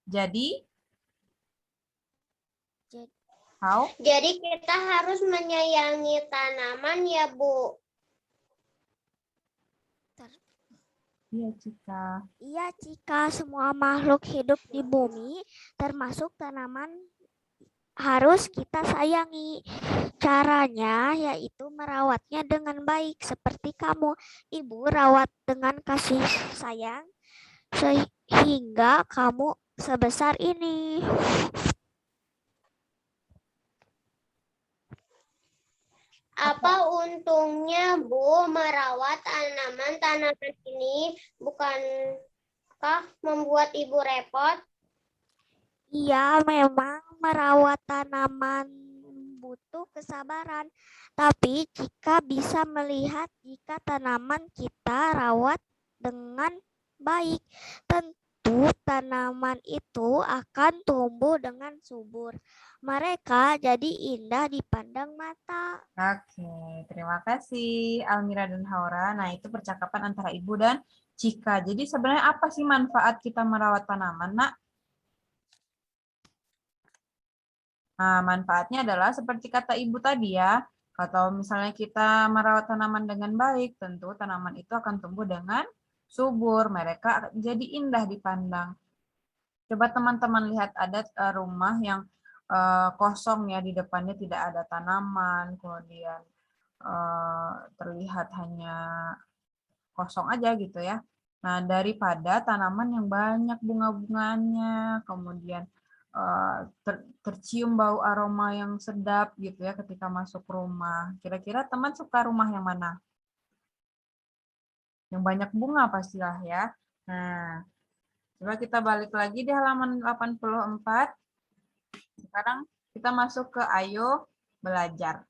Jadi, Jadi, how? Jadi kita harus menyayangi tanaman ya, Bu. Iya, Cika. iya, jika semua makhluk hidup di bumi, termasuk tanaman, harus kita sayangi. Caranya yaitu merawatnya dengan baik. Seperti kamu, Ibu rawat dengan kasih sayang sehingga kamu sebesar ini. Apa untungnya, Bu, merawat tanaman-tanaman ini? Bukankah membuat Ibu repot? Iya, memang merawat tanaman butuh kesabaran. Tapi jika bisa melihat jika tanaman kita rawat dengan baik, tentu tanaman itu akan tumbuh dengan subur. Mereka jadi indah dipandang mata. Oke, terima kasih Almira dan Haura. Nah, itu percakapan antara Ibu dan Cika. Jadi sebenarnya apa sih manfaat kita merawat tanaman, Nak? Nah, manfaatnya adalah seperti kata Ibu tadi ya, kalau misalnya kita merawat tanaman dengan baik, tentu tanaman itu akan tumbuh dengan subur, mereka jadi indah dipandang. Coba teman-teman lihat ada rumah yang kosong ya, di depannya tidak ada tanaman, kemudian terlihat hanya kosong aja gitu ya. Nah, daripada tanaman yang banyak bunga-bunganya, kemudian tercium bau aroma yang sedap gitu ya ketika masuk rumah. Kira-kira teman suka rumah yang mana? Yang banyak bunga pastilah ya. Nah, coba kita balik lagi di halaman 84. Sekarang kita masuk ke ayo belajar.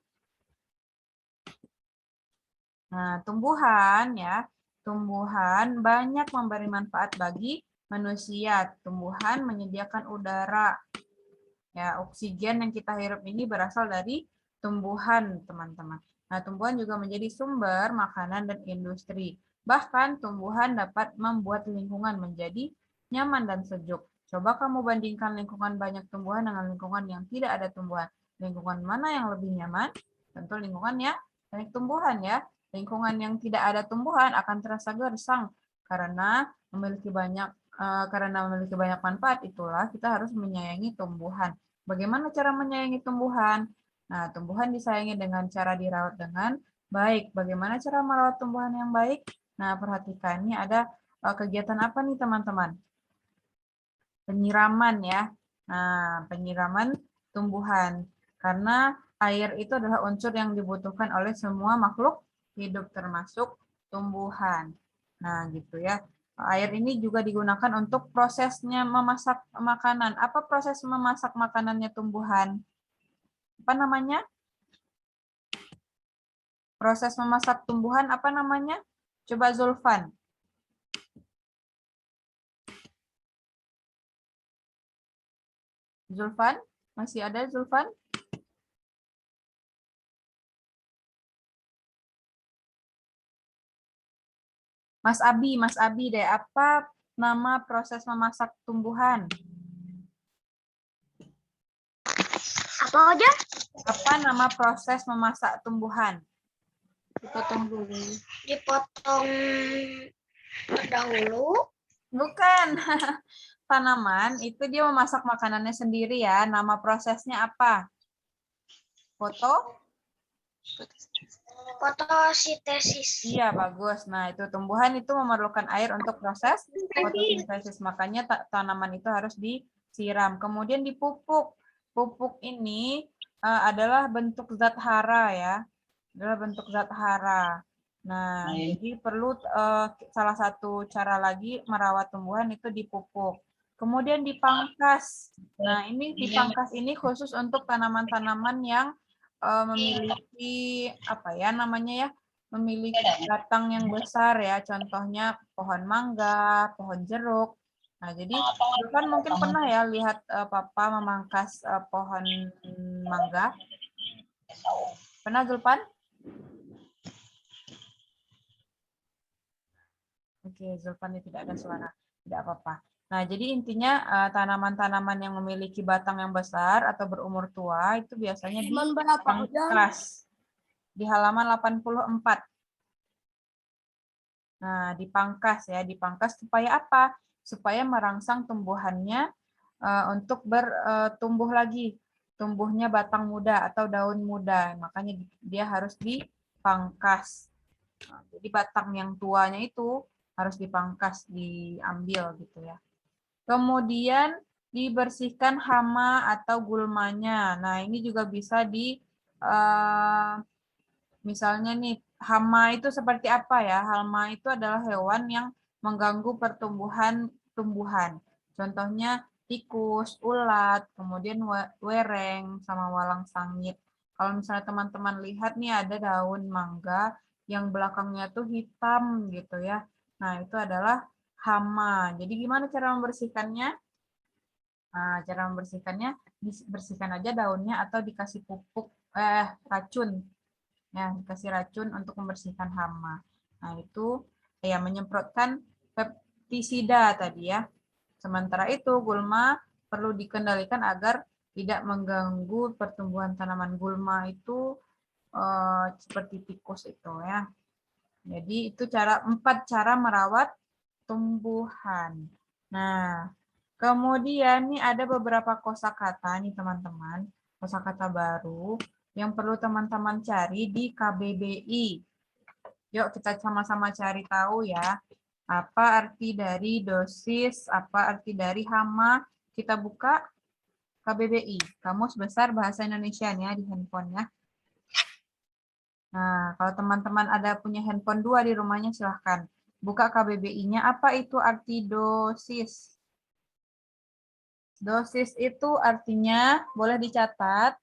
Nah, tumbuhan ya. Tumbuhan banyak memberi manfaat bagi manusia. Tumbuhan menyediakan udara. Ya, oksigen yang kita hirup ini berasal dari tumbuhan, teman-teman. Nah, tumbuhan juga menjadi sumber makanan dan industri. Bahkan tumbuhan dapat membuat lingkungan menjadi nyaman dan sejuk. Coba kamu bandingkan lingkungan banyak tumbuhan dengan lingkungan yang tidak ada tumbuhan. Lingkungan mana yang lebih nyaman? Tentu lingkungan yang banyak tumbuhan ya. Lingkungan yang tidak ada tumbuhan akan terasa gersang karena memiliki banyak manfaat, itulah kita harus menyayangi tumbuhan. Bagaimana cara menyayangi tumbuhan? Nah, tumbuhan disayangi dengan cara dirawat dengan baik. Bagaimana cara merawat tumbuhan yang baik? Nah, perhatikan ini ada kegiatan apa nih teman-teman? Penyiraman ya. Nah, penyiraman tumbuhan. Karena air itu adalah unsur yang dibutuhkan oleh semua makhluk hidup termasuk tumbuhan. Nah, gitu ya. Air ini juga digunakan untuk prosesnya memasak makanan. Apa proses memasak makanannya tumbuhan? Apa namanya? Proses memasak tumbuhan apa namanya? Coba Zulfan. Zulfan? Masih ada Zulfan? Mas Abi deh. Apa nama proses memasak tumbuhan? Apa aja? Apa nama proses memasak tumbuhan? Dipotong dulu. Dipotong terdahulu. Bukan. Tanaman itu dia memasak makanannya sendiri ya. Nama prosesnya apa? Foto? Fotosintesis. Iya, bagus. Nah, itu tumbuhan itu memerlukan air untuk proses fotosintesis. Makanya tanaman itu harus disiram. Kemudian dipupuk. Pupuk ini adalah bentuk zat hara ya. Adalah bentuk zat hara. Nah, jadi perlu salah satu cara lagi merawat tumbuhan itu dipupuk. Kemudian dipangkas. Nah, ini dipangkas ini khusus untuk tanaman-tanaman yang memiliki apa ya namanya ya? Memiliki batang yang besar ya, contohnya pohon mangga, pohon jeruk. Nah, jadi Zulfan mungkin pernah ya lihat Papa memangkas pohon mangga. Pernah Zulfan? Oke, Zulfan tidak ada suara. Tidak apa-apa. Nah, jadi intinya tanaman-tanaman yang memiliki batang yang besar atau berumur tua itu biasanya dipangkas di halaman 84. Nah, dipangkas ya, dipangkas supaya apa? Supaya merangsang tumbuhannya untuk bertumbuh lagi, tumbuhnya batang muda atau daun muda. Makanya dia harus dipangkas. Nah, jadi batang yang tuanya itu harus dipangkas, diambil gitu ya. Kemudian dibersihkan hama atau gulmanya. Nah, ini juga bisa misalnya nih, hama itu seperti apa ya? Hama itu adalah hewan yang mengganggu pertumbuhan tumbuhan. Contohnya tikus, ulat, kemudian wereng, sama walang sangit. Kalau misalnya teman-teman lihat nih ada daun mangga yang belakangnya tuh hitam gitu ya. Nah, itu adalah hama. Jadi gimana cara membersihkannya? Nah, cara membersihkannya dibersihkan aja daunnya atau dikasih pupuk racun. Ya, dikasih racun untuk membersihkan hama. Nah, itu ya menyemprotkan pestisida tadi ya. Sementara itu gulma perlu dikendalikan agar tidak mengganggu pertumbuhan tanaman. Gulma itu seperti tikus itu ya. Jadi itu 4 cara merawat tumbuhan. Nah, kemudian nih ada beberapa kosakata nih teman-teman, kosakata baru yang perlu teman-teman cari di KBBI. Yuk kita sama-sama cari tahu ya. Apa arti dari dosis, apa arti dari hama. Kita buka KBBI, Kamus Besar Bahasa Indonesia ya di handphone ya. Nah, kalau teman-teman ada punya handphone 2 di rumahnya silahkan. Buka KBBI-nya. Apa itu arti dosis? Dosis itu artinya boleh dicatat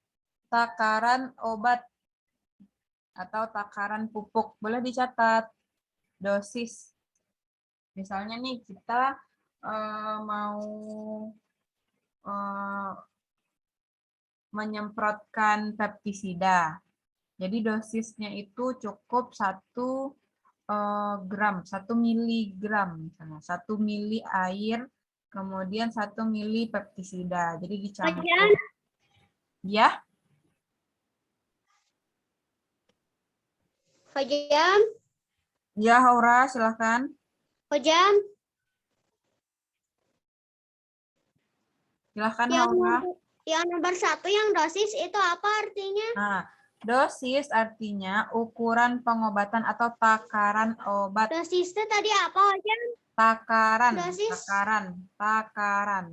takaran obat atau takaran pupuk. Boleh dicatat dosis. Misalnya nih kita mau menyemprotkan pestisida. Jadi dosisnya itu cukup 1 gram, 1 miligram misalnya, 1 mili air, kemudian 1 mili pestisida. Jadi dicampur. Ya. Hojam, Ya, Haura, silahkan. Hojam, Silahkan, yang Haura. nomor 1 yang dosis itu apa artinya? Nah, dosis artinya ukuran pengobatan atau takaran obat. Dosis itu tadi apa, Hojam? Takaran, Dosis. takaran.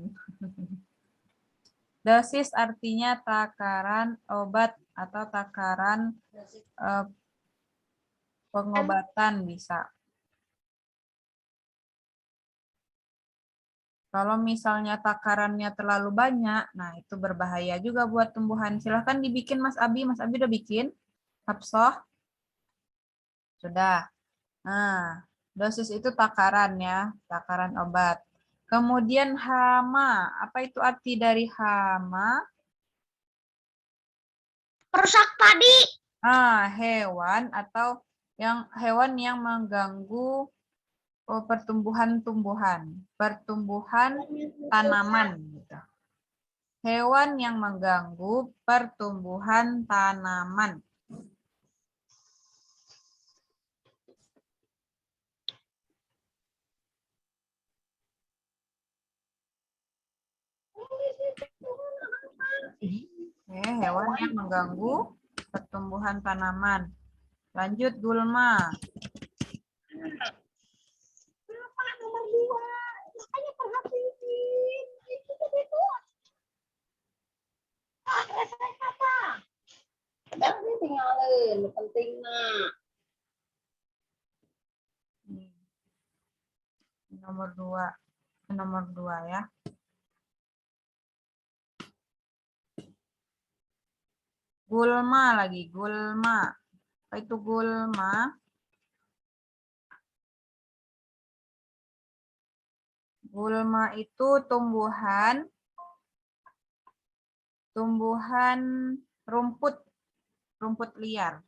Dosis artinya takaran obat atau takaran pengobatan bisa. Kalau misalnya takarannya terlalu banyak, nah itu berbahaya juga buat tumbuhan. Silahkan dibikin Mas Abi. Mas Abi udah bikin? Hapsoh? Sudah. Nah, dosis itu takaran ya, takaran obat. Kemudian hama. Apa itu arti dari hama? Perusak padi. Hewan atau hewan yang mengganggu pertumbuhan tanaman. Gitu. Hewan yang mengganggu pertumbuhan tanaman. Hewan yang mengganggu pertumbuhan tanaman. Lanjut gulma. Nomor 2. Makanya perhatiin. Itu. Apa? Udah nih tinggalin, penting nak. Nomor 2 ya. Gulma lagi, gulma. Apa itu gulma? Gulma itu tumbuhan rumput liar.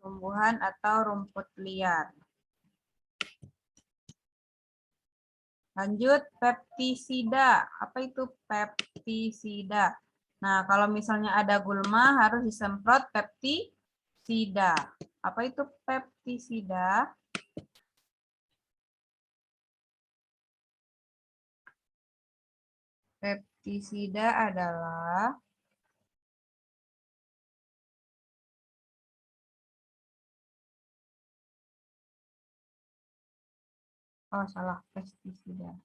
tumbuhan atau rumput liar. Lanjut, peptisida. Apa itu peptisida? Nah, kalau misalnya ada gulma harus disemprot peptisida. Apa itu peptisida? Peptisida adalah salah, pestisida.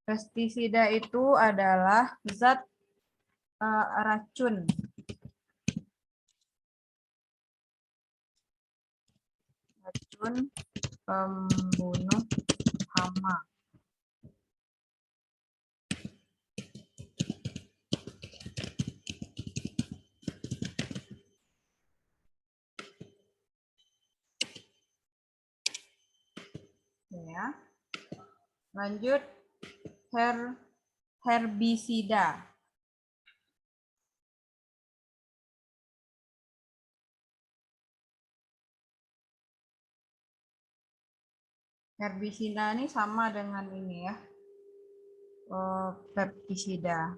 Pestisida itu adalah zat racun. Racun pembunuh hama. Ya. Lanjut, herbisida. Herbisida ini sama dengan ini ya, pestisida.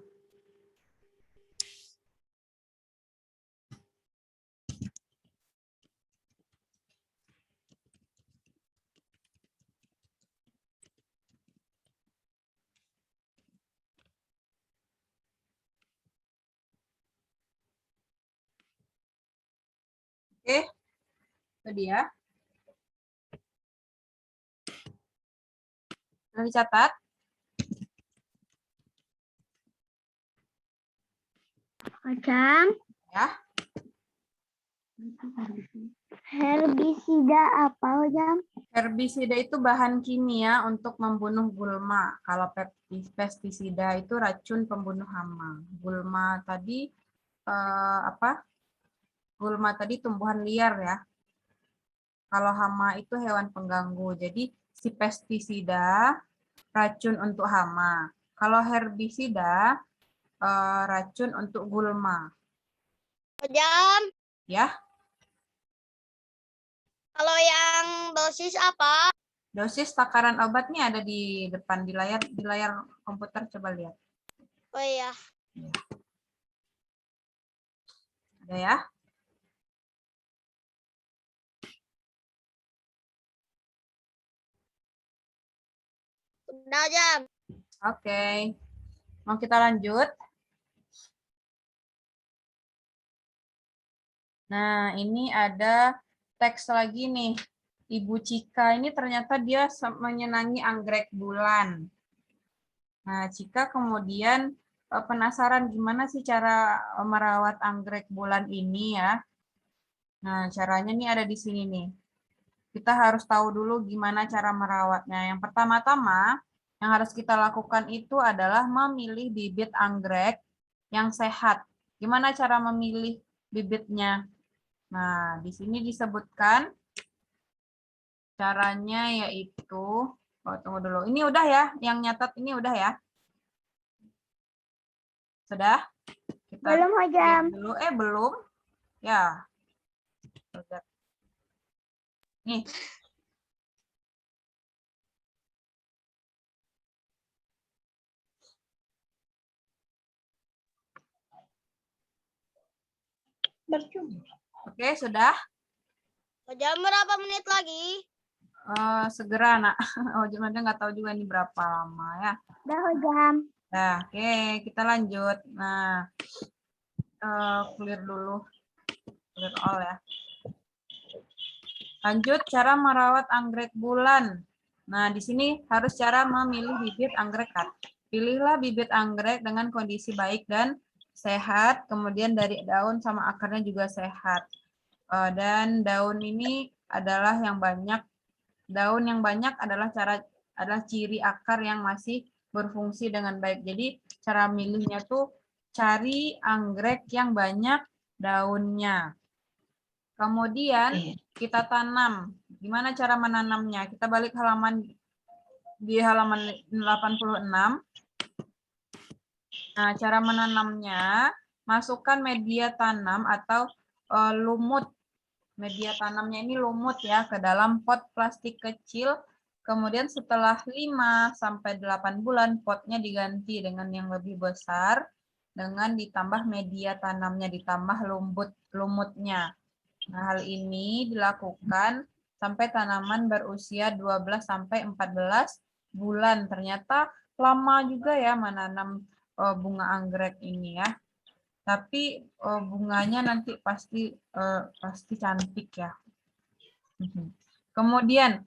Oke, itu dia. Sudah dicatat? Hojam, Ya. herbisida apa, Hojam? Herbisida itu bahan kimia untuk membunuh gulma. Kalau pestisida itu racun pembunuh hama. Gulma tadi apa? Gulma tadi tumbuhan liar ya. Kalau hama itu hewan pengganggu. Jadi si pestisida racun untuk hama. Kalau herbisida racun untuk gulma. Jam, Ya, kalau yang dosis apa? dosis takaran obatnya ada di depan di layar komputer, coba lihat. Oh iya. Ada ya? Udah jam. Oke. Mau kita lanjut? Nah, ini ada teks lagi nih. Ibu Cika ini ternyata dia menyenangi anggrek bulan. Nah, Cika kemudian penasaran gimana sih cara merawat anggrek bulan ini ya. Nah, caranya nih ada di sini nih. Kita harus tahu dulu gimana cara merawatnya. Yang pertama-tama yang harus kita lakukan itu adalah memilih bibit anggrek yang sehat. Gimana cara memilih bibitnya? Nah, di sini disebutkan caranya yaitu, tunggu dulu. Ini udah ya, yang nyatat ini udah ya? Sudah? Kita Belum, Hojam. lihat dulu. Belum? Ya. Sudah. Nih. Oke, sudah? Jam berapa menit lagi? Segera, nak. Oh, cuman nggak tahu juga ini berapa lama ya. Udah, Hojam. Nah, oke, kita lanjut. Nah, clear dulu. Clear all ya. Lanjut, cara merawat anggrek bulan. Nah, di sini harus cara memilih bibit anggrek. Pilihlah bibit anggrek dengan kondisi baik dan sehat, kemudian dari daun sama akarnya juga sehat. Dan daun ini adalah yang banyak. Daun yang banyak adalah ciri akar yang masih berfungsi dengan baik. Jadi cara milihnya tuh cari anggrek yang banyak daunnya. Kemudian kita tanam. Gimana cara menanamnya? Kita balik di halaman 86. Nah, cara menanamnya, masukkan media tanam atau lumut. Media tanamnya ini lumut ya ke dalam pot plastik kecil. Kemudian setelah 5 sampai 8 bulan potnya diganti dengan yang lebih besar dengan ditambah media tanamnya, ditambah lumutnya. Nah, hal ini dilakukan sampai tanaman berusia 12 sampai 14 bulan. Ternyata lama juga ya menanam bunga anggrek ini ya. Tapi bunganya nanti pasti cantik ya. Kemudian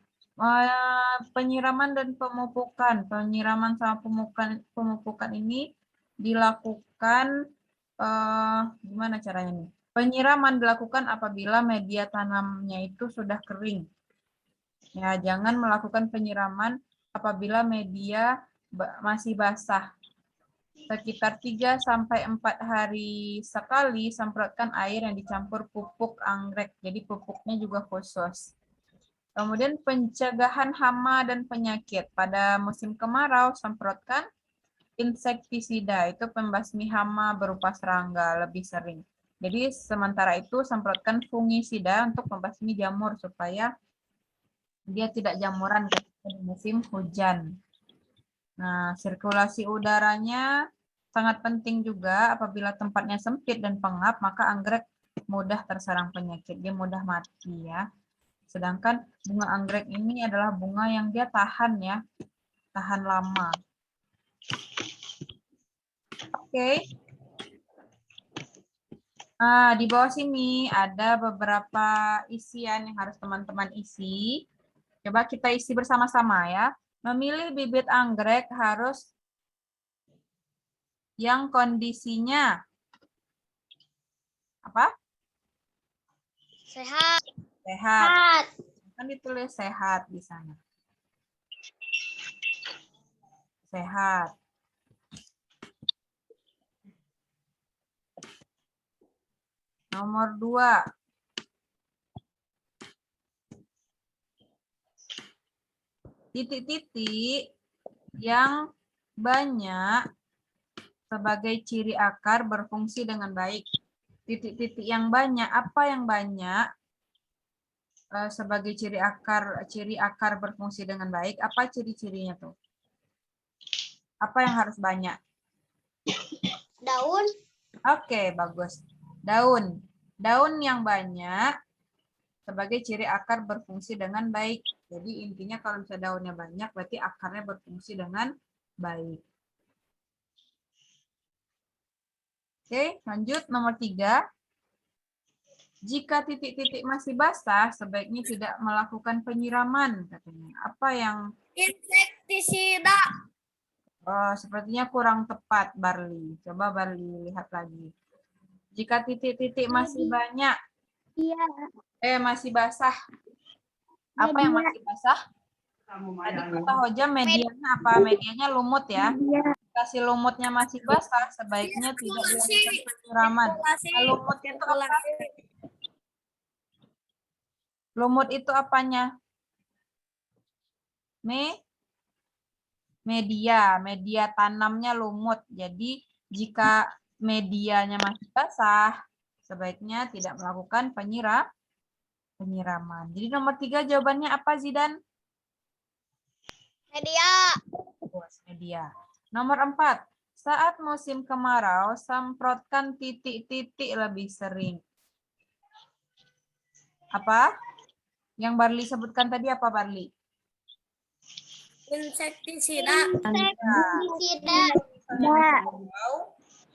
penyiraman dan pemupukan. Penyiraman sama pemupukan ini dilakukan gimana caranya nih? Penyiraman dilakukan apabila media tanamnya itu sudah kering. Ya, jangan melakukan penyiraman apabila media masih basah. Sekitar 3 sampai 4 hari sekali semprotkan air yang dicampur pupuk anggrek. Jadi pupuknya juga khusus. Kemudian pencegahan hama dan penyakit. Pada musim kemarau semprotkan insektisida, itu pembasmi hama berupa serangga lebih sering. Jadi sementara itu semprotkan fungisida untuk membasmi jamur supaya dia tidak jamuran ketika di musim hujan. Nah, sirkulasi udaranya sangat penting juga. Apabila tempatnya sempit dan pengap, maka anggrek mudah terserang penyakit, dia mudah mati ya. Sedangkan bunga anggrek ini adalah bunga yang dia tahan ya, tahan lama. Oke. Nah, di bawah sini ada beberapa isian yang harus teman-teman isi. Coba kita isi bersama-sama ya. Memilih bibit anggrek harus yang kondisinya apa? Sehat. Sehat. Kan ditulis sehat di sana. Sehat. Nomor 2. Titik-titik yang banyak sebagai ciri akar berfungsi dengan baik. Titik-titik yang banyak, apa yang banyak sebagai ciri akar berfungsi dengan baik? Apa ciri-cirinya tuh? Apa yang harus banyak? Daun. Oke, bagus. Daun. Daun yang banyak sebagai ciri akar berfungsi dengan baik. Jadi intinya kalau misalnya daunnya banyak, berarti akarnya berfungsi dengan baik. Oke, lanjut nomor 3. Jika titik-titik masih basah, sebaiknya tidak melakukan penyiraman, katanya. Apa yang Insektisida. sepertinya kurang tepat, Barli. Coba Barli lihat lagi. Jika titik-titik masih banyak, masih basah. Apa yang masih basah? Tadi kata Hojam medianya apa? Medianya lumut ya. Kasih lumutnya masih basah, sebaiknya tidak dilakukan penyiraman. Nah, lumut itu apa? Lumut itu apanya? Media tanamnya lumut. Jadi jika medianya masih basah, sebaiknya tidak melakukan penyiraman. Jadi nomor 3 jawabannya apa, Zidan? Media. Nomor 4. Saat musim kemarau, semprotkan titik-titik lebih sering. Apa? Yang Barli sebutkan tadi apa, Barli? Insektisida.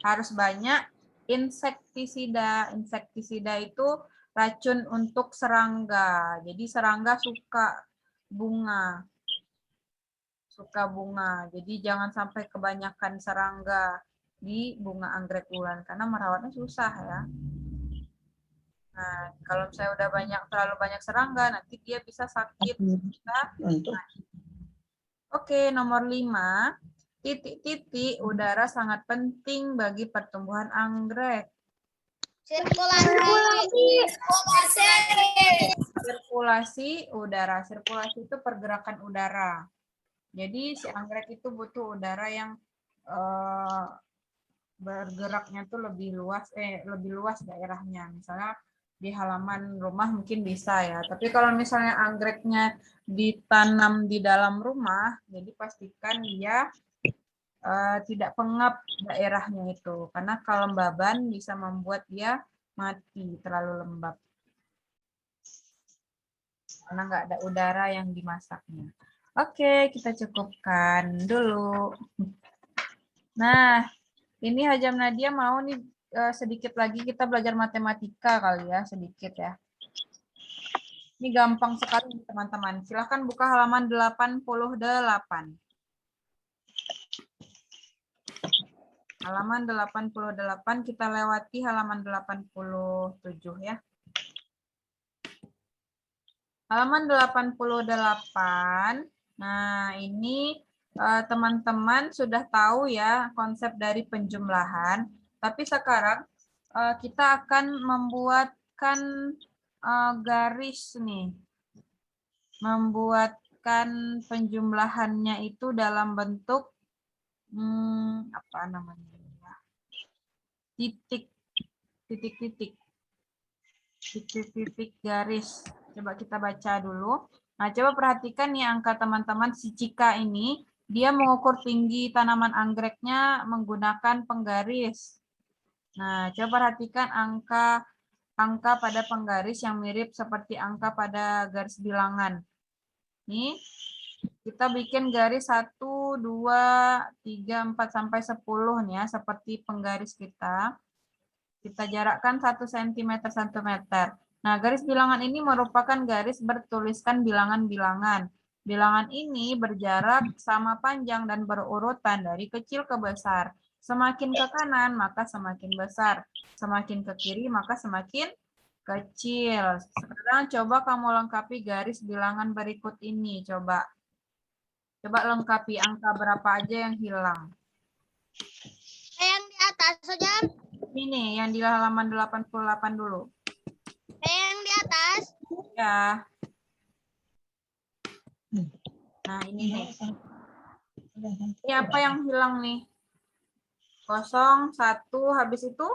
Harus banyak insektisida. Insektisida itu racun untuk serangga. Jadi serangga suka bunga. Jadi jangan sampai kebanyakan serangga di bunga anggrek bulan karena merawatnya susah ya. Nah, kalau misalnya udah terlalu banyak serangga, nanti dia bisa sakit. Oke, nomor 5. Titik-titik udara sangat penting bagi pertumbuhan anggrek. Sirkulasi udara. Sirkulasi itu pergerakan udara. Jadi si anggrek itu butuh udara yang bergeraknya tuh lebih luas daerahnya. Misalnya di halaman rumah mungkin bisa ya. Tapi kalau misalnya anggreknya ditanam di dalam rumah, jadi pastikan dia tidak pengap daerahnya itu. Karena kelembaban bisa membuat dia mati, terlalu lembab. Karena nggak ada udara yang dimasaknya. Oke, kita cukupkan dulu. Nah, ini Hajam Nadia mau nih sedikit lagi kita belajar matematika kali ya, sedikit ya. Ini gampang sekali teman-teman. Silahkan buka halaman 88. Halaman 88, kita lewati halaman 87 ya. Halaman 88. Nah, ini teman-teman sudah tahu ya konsep dari penjumlahan. Tapi sekarang kita akan membuatkan garis nih. Membuatkan penjumlahannya itu dalam bentuk apa namanya? Titik-titik garis. Coba kita baca dulu. Nah, coba perhatikan nih angka teman-teman si Cika ini, dia mengukur tinggi tanaman anggreknya menggunakan penggaris. Nah, coba perhatikan angka pada penggaris yang mirip seperti angka pada garis bilangan. Nih, kita bikin garis 1, 2, 3, 4, sampai 10 nih ya, seperti penggaris kita. Kita jarakkan 1 cm 1 meter. Nah, garis bilangan ini merupakan garis bertuliskan bilangan-bilangan. Bilangan ini berjarak sama panjang dan berurutan dari kecil ke besar. Semakin ke kanan, maka semakin besar. Semakin ke kiri, maka semakin kecil. Sekarang coba kamu lengkapi garis bilangan berikut ini. Coba lengkapi angka berapa aja yang hilang. Yang di atas saja. Ini yang di halaman 88 dulu. Yang di atas. Ya. Nah, ini nih. Ini apa yang hilang nih? 0, 1, habis itu?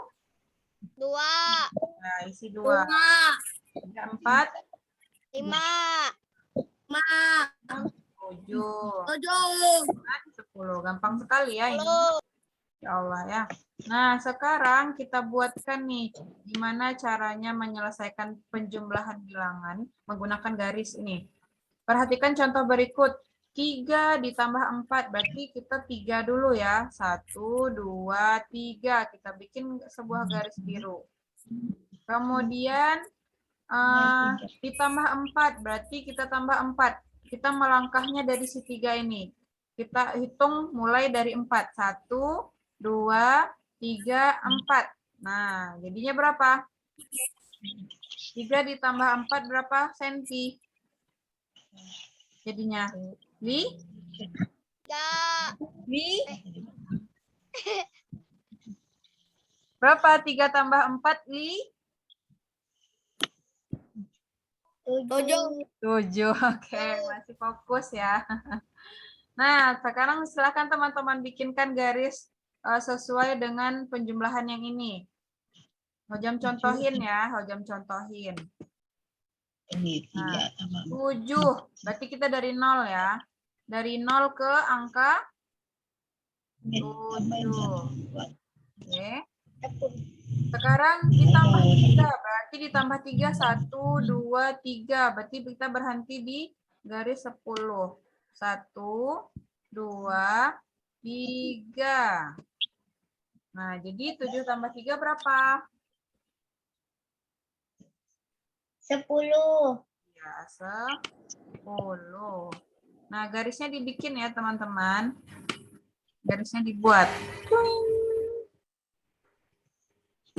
2. Nah, isi 2. 3, 4. 5. 7. 10. Gampang sekali ya ini. Ya Allah ya. Nah, sekarang kita buatkan nih gimana caranya menyelesaikan penjumlahan bilangan menggunakan garis ini. Perhatikan contoh berikut. 3 ditambah 4, berarti kita 3 dulu ya. 1, 2, 3. Kita bikin sebuah garis biru. Kemudian ditambah 4, berarti kita tambah 4. Kita melangkahnya dari si 3 ini. Kita hitung mulai dari 4. 1, 2, 3, 4. Nah, jadinya berapa? 3 ditambah 4 berapa senti? Jadinya berapa? 3 tambah 4 7. Oke, masih fokus ya. Nah, sekarang silakan teman-teman bikinkan garis sesuai dengan penjumlahan yang ini. Hojam contohin ya, Hojam contohin. Nah, 7, berarti kita dari 0 ya. Dari 0 ke angka 7. Oke. Sekarang ditambah 3, berarti ditambah 3, 1, 2, 3. Berarti kita berhenti di garis 10. 1, 2, 3. Nah, jadi 7 tambah 3 berapa? 10. Ya, 10. Nah, garisnya dibikin ya, teman-teman. Garisnya dibuat.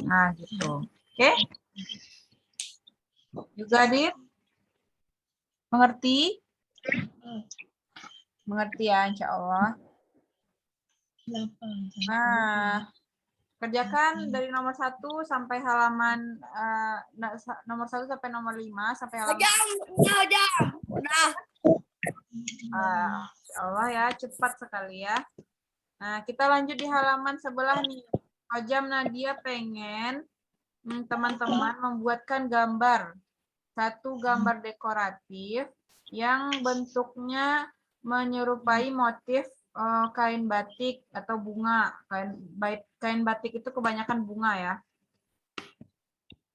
Nah, gitu. Oke? Juga, Dit? Mengerti? Mengerti ya, insya Allah. Nah, kerjakan dari nomor 1 sampai halaman nomor 1 sampai nomor 5 sampai halaman. Udah. Insya Allah ya, cepat sekali ya. Nah, kita lanjut di halaman sebelah nih. Hojam Nadia pengen teman-teman membuatkan gambar. Satu gambar dekoratif yang bentuknya menyerupai motif kain batik atau bunga. Kain batik itu kebanyakan bunga ya.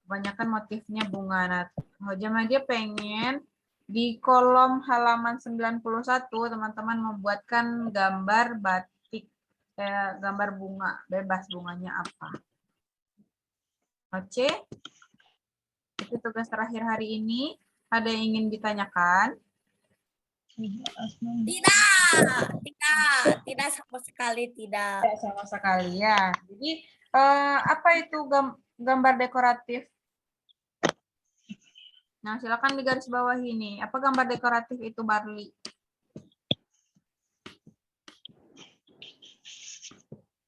Kebanyakan motifnya bunga. Nah, Hojam Nadia pengen di kolom halaman 91 teman-teman membuatkan gambar batik, gambar bunga, bebas bunganya apa. Oke, itu tugas terakhir hari ini. Ada yang ingin ditanyakan? Tidak sama sekali tidak. Tidak sama sekali ya. Jadi apa itu gambar dekoratif? Nah, silakan di garis bawah ini. Apa gambar dekoratif itu, Barli?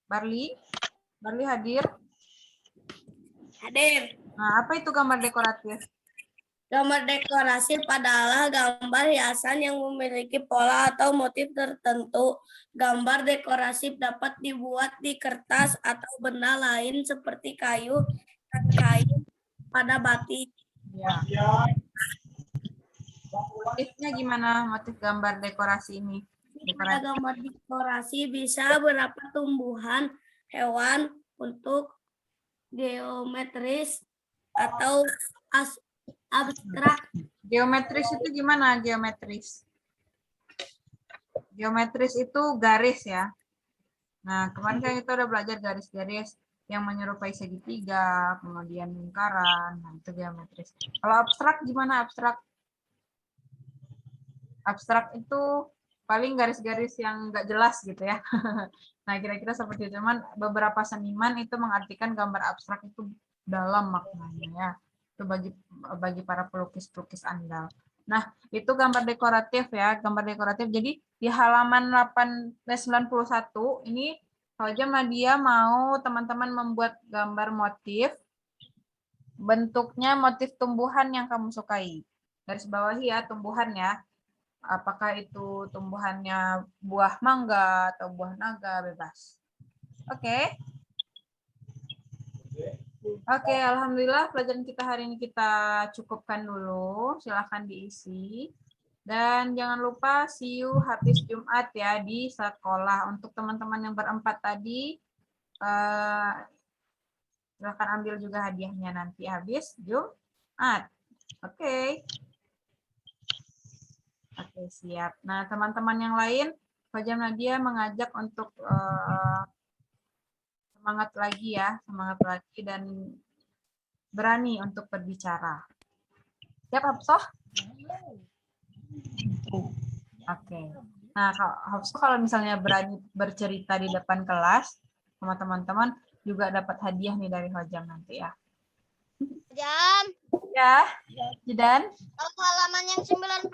Barli? Barli hadir? Hadir. Nah, apa itu gambar dekoratif? Gambar dekorasi adalah gambar hiasan yang memiliki pola atau motif tertentu. Gambar dekorasi dapat dibuat di kertas atau benda lain seperti kayu dan kain pada batik. Ya. Motifnya gimana motif gambar dekorasi ini? Pada gambar dekorasi bisa beberapa tumbuhan, hewan, untuk geometris atau abstrak. Geometris itu gimana geometris? Geometris itu garis ya. Nah, kemarin kan kita udah belajar garis-garis yang menyerupai segitiga, kemudian lingkaran. Nah, itu geometris. Kalau abstrak gimana abstrak? Abstrak itu paling garis-garis yang nggak jelas gitu ya. Nah, kira-kira seperti itu. Cuman beberapa seniman itu mengartikan gambar abstrak itu dalam maknanya ya. Itu bagi para pelukis-pelukis andal. Nah, itu gambar dekoratif ya, gambar dekoratif. Jadi di halaman 91 ini Hojam Nadia mau teman-teman membuat gambar motif, bentuknya motif tumbuhan yang kamu sukai. Garis bawahi ya, tumbuhan ya. Apakah itu tumbuhannya buah mangga atau buah naga, bebas. Oke. Oke, alhamdulillah pelajaran kita hari ini kita cukupkan dulu. Silahkan diisi. Dan jangan lupa see you habis Jumat ya di sekolah. Untuk teman-teman yang berempat tadi, silahkan ambil juga hadiahnya nanti habis Jumat. Oke. Oke, siap. Nah, teman-teman yang lain, Hojam Nadia mengajak untuk semangat lagi ya, semangat lagi dan berani untuk berbicara. Siap, Hafsah? Oke. Nah, Hafsah kalau misalnya berani bercerita di depan kelas sama teman-teman, juga dapat hadiah nih dari Hojam nanti ya. Jam. Ya, Jidan? Halaman yang 91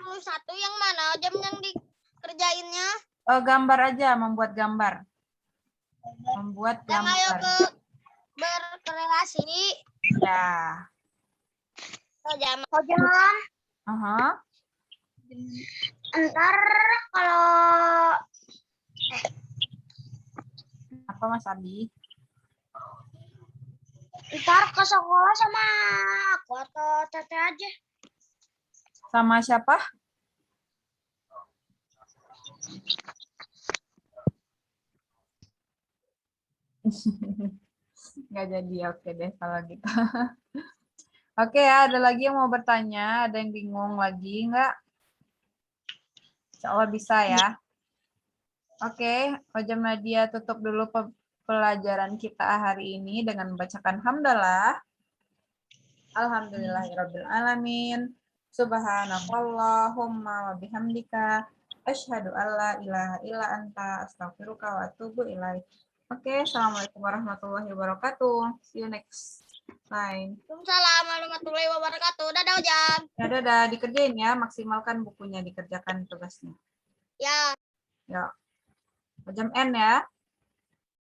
yang mana? Jam yang dikerjainnya? Gambar aja, membuat gambar. Membuat Yang ayo gambar. berkreasi. Ya. Jam. Ntar kalau Apa Mas Abi? ntar ke sekolah sama aku atau Tete aja. Sama siapa? Nggak jadi, oke deh kalau gitu. Oke ya, ada lagi yang mau bertanya? Ada yang bingung lagi nggak? Insya Allah bisa ya. Oke, Hojam Nadia tutup dulu pelajaran kita hari ini dengan membacakan hamdalah. Alhamdulillahirabbil alamin. Subhanakallahumma wa bihamdika asyhadu alla ilaha illa anta astaghfiruka wa atubu ilaik. Oke, assalamualaikum warahmatullahi wabarakatuh. See you next time. Waalaikumsalam warahmatullahi wabarakatuh. Dadah Jam. Ya, dadah, dikerjain ya, maksimalkan bukunya, dikerjakan tugasnya. Ya. Ya. Jam N ya.